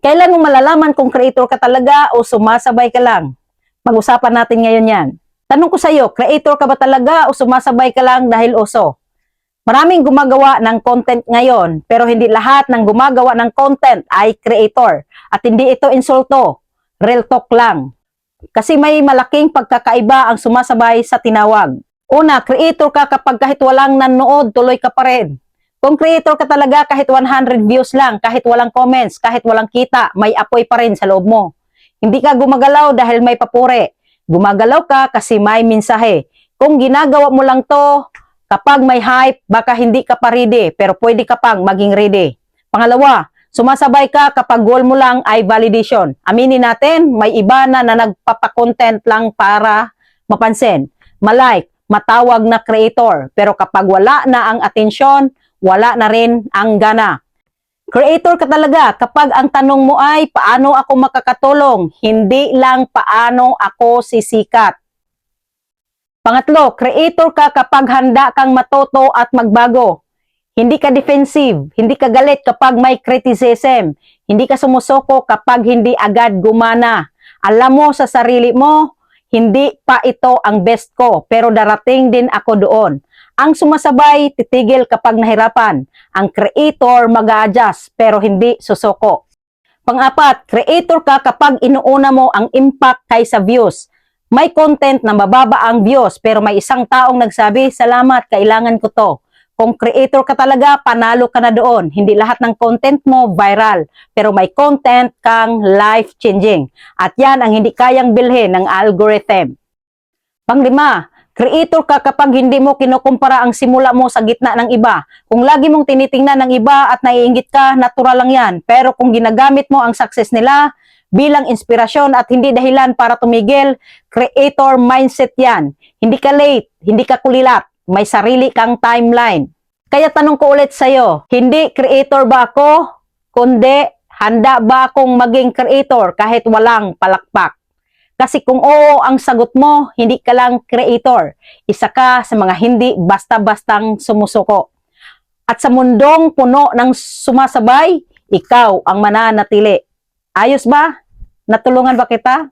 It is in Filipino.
Kailan mo malalaman kung creator ka talaga o sumasabay ka lang? Pag-usapan natin ngayon yan. Tanong ko sa iyo, creator ka ba talaga o sumasabay ka lang dahil uso? Maraming gumagawa ng content ngayon, pero hindi lahat ng gumagawa ng content ay creator. At hindi ito insulto, real talk lang. Kasi may malaking pagkakaiba ang sumasabay sa tinawag. Una, creator ka kapag kahit walang nanonood, tuloy ka pa rin. Kung creator ka talaga, kahit 100 views lang, kahit walang comments, kahit walang kita, may apoy pa rin sa loob mo. Hindi ka gumagalaw dahil may papuri. Gumagalaw ka kasi may mensahe. Kung ginagawa mo lang to, kapag may hype, baka hindi ka pa ready, pero pwede ka pang maging ready. Pangalawa, sumasabay ka kapag goal mo lang ay validation. Aminin natin, may iba na nagpapakontent lang para mapansin, malike, matawag na creator. Pero kapag wala na ang atensyon, wala na rin ang gana. Creator ka talaga kapag ang tanong mo ay paano ako makakatulong, hindi lang paano ako sisikat. Pangatlo, creator ka kapag handa kang matuto at magbago. Hindi ka defensive, hindi ka galit kapag may criticism, hindi ka sumusuko kapag hindi agad gumana. Alam mo sa sarili mo, hindi pa ito ang best ko, pero darating din ako doon. Ang sumasabay, titigil kapag nahirapan. Ang creator mag-a-adjust, pero hindi susuko. Pang-apat, creator ka kapag inuuna mo ang impact kaysa views. May content na mababa ang views, pero may isang taong nagsabi, salamat, kailangan ko to. Kung creator ka talaga, panalo ka na doon. Hindi lahat ng content mo viral, pero may content kang life-changing. At yan ang hindi kayang bilhin ng algorithm. Panglima, creator ka kapag hindi mo kinukumpara ang simula mo sa gitna ng iba. Kung lagi mong tinitingnan ng iba at naiinggit ka, natural lang yan. Pero kung ginagamit mo ang success nila bilang inspirasyon at hindi dahilan para tumigil, creator mindset yan. Hindi ka late, hindi ka kulilat, may sarili kang timeline. Kaya tanong ko ulit sa'yo, hindi creator ba ako, kundi handa ba akong maging creator kahit walang palakpak? Kasi kung oo ang sagot mo, hindi ka lang creator. Isa ka sa mga hindi basta-bastang sumusuko. At sa mundong puno ng sumasabay, ikaw ang mananatili. Ayos ba? Natulungan ba kita?